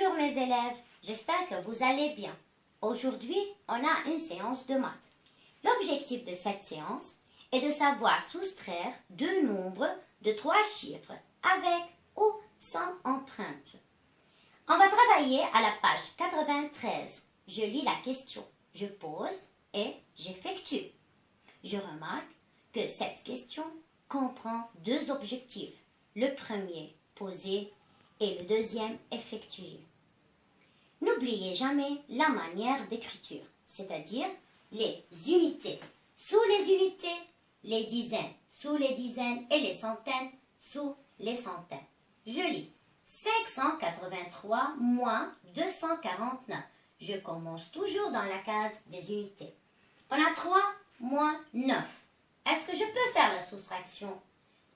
Bonjour mes élèves, j'espère que vous allez bien. Aujourd'hui, on a une séance de maths. L'objectif de cette séance est de savoir soustraire deux nombres de 3 chiffres avec ou sans empreinte. On va travailler à la page 93. Je lis la question, je pose et j'effectue. Je remarque que cette question comprend deux objectifs. Le premier, poser, et le deuxième, effectuer. N'oubliez jamais la manière d'écriture, c'est-à-dire les unités sous les unités, les dizaines sous les dizaines et les centaines sous les centaines. Je lis 583 moins 249. Je commence toujours dans la case des unités. On a 3 moins 9. Est-ce que je peux faire la soustraction?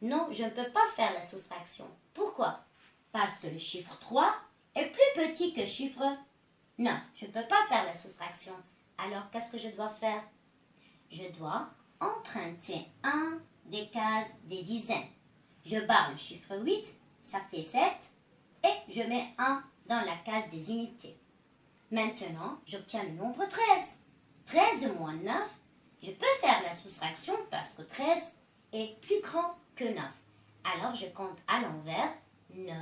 Non, je ne peux pas faire la soustraction. Pourquoi? Parce que le chiffre 3 est plus petit que le chiffre 9. Je ne peux pas faire la soustraction. Alors, qu'est-ce que je dois faire? Je dois emprunter un des cases des dizaines. Je barre le chiffre 8, ça fait 7, et je mets 1 dans la case des unités. Maintenant, j'obtiens le nombre 13. 13 moins 9, je peux faire la soustraction parce que 13 est plus grand que 9. Alors, je compte à l'envers 9,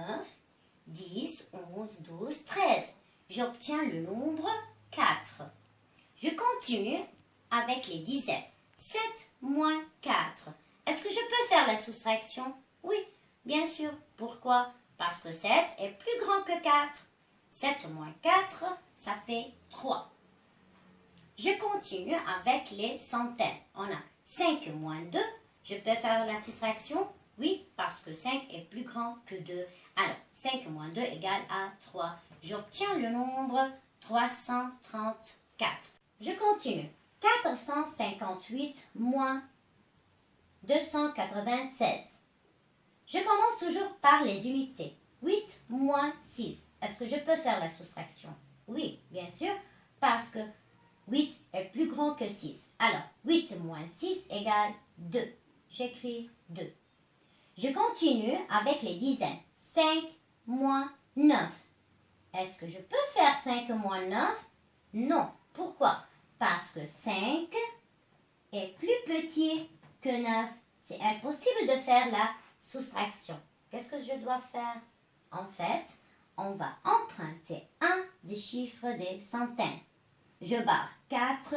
10, 11, 12, 13. J'obtiens le nombre 4. Je continue avec les dizaines. 7 moins 4. Est-ce que je peux faire la soustraction? Oui, bien sûr. Pourquoi? Parce que 7 est plus grand que 4. 7 moins 4, ça fait 3. Je continue avec les centaines. On a 5 moins 2. Je peux faire la soustraction? Oui, parce que 5 est plus grand que 2. Alors, 5 moins 2 égale à 3. J'obtiens le nombre 334. Je continue. 458 moins 296. Je commence toujours par les unités. 8 moins 6. Est-ce que je peux faire la soustraction? Oui, bien sûr, parce que 8 est plus grand que 6. Alors, 8 moins 6 égale 2. J'écris 2. Je continue avec les dizaines. 5 moins 9. Est-ce que je peux faire 5 moins 9? Non. Pourquoi? Parce que 5 est plus petit que 9. C'est impossible de faire la soustraction. Qu'est-ce que je dois faire? En fait, on va emprunter un des chiffres des centaines. Je barre 4,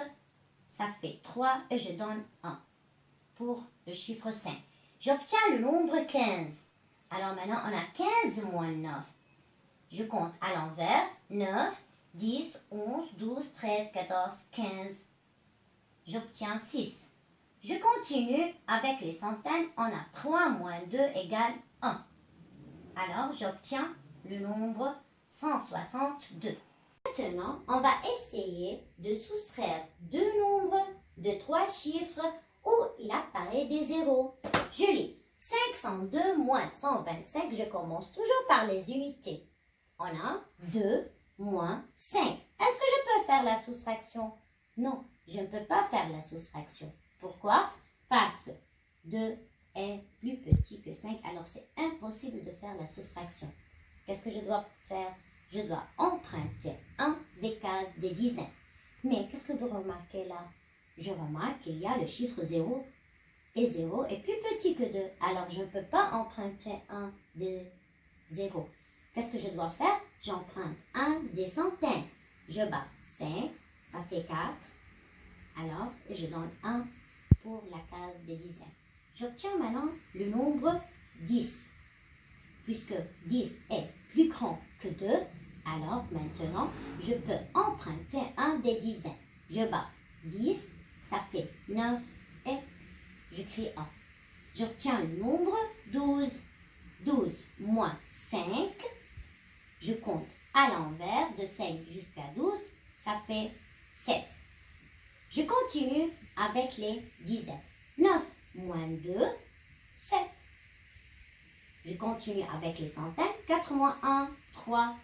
ça fait 3 et je donne 1 pour le chiffre 5. J'obtiens le nombre 15. Alors maintenant, on a 15 moins 9. Je compte à l'envers. 9, 10, 11, 12, 13, 14, 15. J'obtiens 6. Je continue avec les centaines. On a 3 moins 2 égale 1. Alors, j'obtiens le nombre 162. Maintenant, on va essayer de soustraire deux nombres de 3 chiffres où il apparaît des zéros. Je lis 502 moins 125. Je commence toujours par les unités. On a 2 moins 5. Est-ce que je peux faire la soustraction? Non, je ne peux pas faire la soustraction. Pourquoi? Parce que 2 est plus petit que 5, alors c'est impossible de faire la soustraction. Qu'est-ce que je dois faire? Je dois emprunter un des cases des dizaines. Mais qu'est-ce que vous remarquez là? Je remarque qu'il y a le chiffre 0 et 0 est plus petit que 2. Alors, je ne peux pas emprunter un des 0. Qu'est-ce que je dois faire? J'emprunte un des centaines. Je barre 5, ça fait 4. Alors, je donne 1 pour la case des dizaines. J'obtiens maintenant le nombre 10. Puisque 10 est plus grand que 2, alors maintenant, je peux emprunter un des dizaines. Je barre 10, ça fait 9 et j'écris 1. J'obtiens le nombre 12. 12 moins 5. Je compte à l'envers de 5 jusqu'à 12, ça fait 7. Je continue avec les dizaines. 9 moins 2, 7. Je continue avec les centaines. 4 moins 1, 3.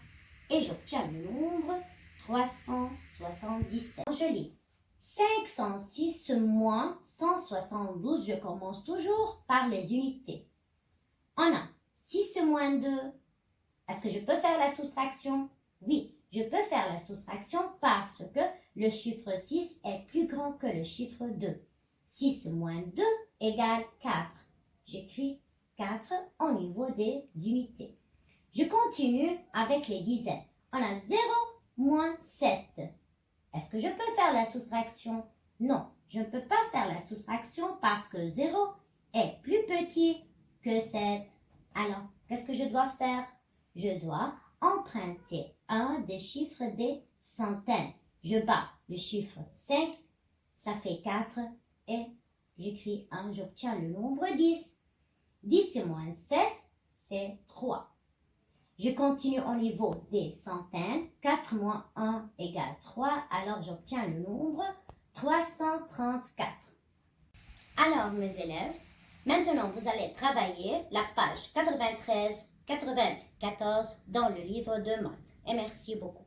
Et j'obtiens le nombre 377. Je lis 506 moins 172. Je commence toujours par les unités. On a 6 moins 2. Est-ce que je peux faire la soustraction? Oui, je peux faire la soustraction parce que le chiffre 6 est plus grand que le chiffre 2. 6 moins 2 égale 4. J'écris 4 au niveau des unités. Je continue avec les dizaines. On a 0 moins 7. Est-ce que je peux faire la soustraction? Non, je ne peux pas faire la soustraction parce que 0 est plus petit que 7. Alors, qu'est-ce que je dois faire? Je dois emprunter un des chiffres des centaines. Je bats le chiffre 5, ça fait 4 et j'écris 1, j'obtiens le nombre 10. 10 moins 7, c'est 3. Je continue au niveau des centaines. 4 moins 1 égale 3, alors j'obtiens le nombre 334. Alors mes élèves, maintenant vous allez travailler la page 93-94 dans le livre de maths. Et merci beaucoup.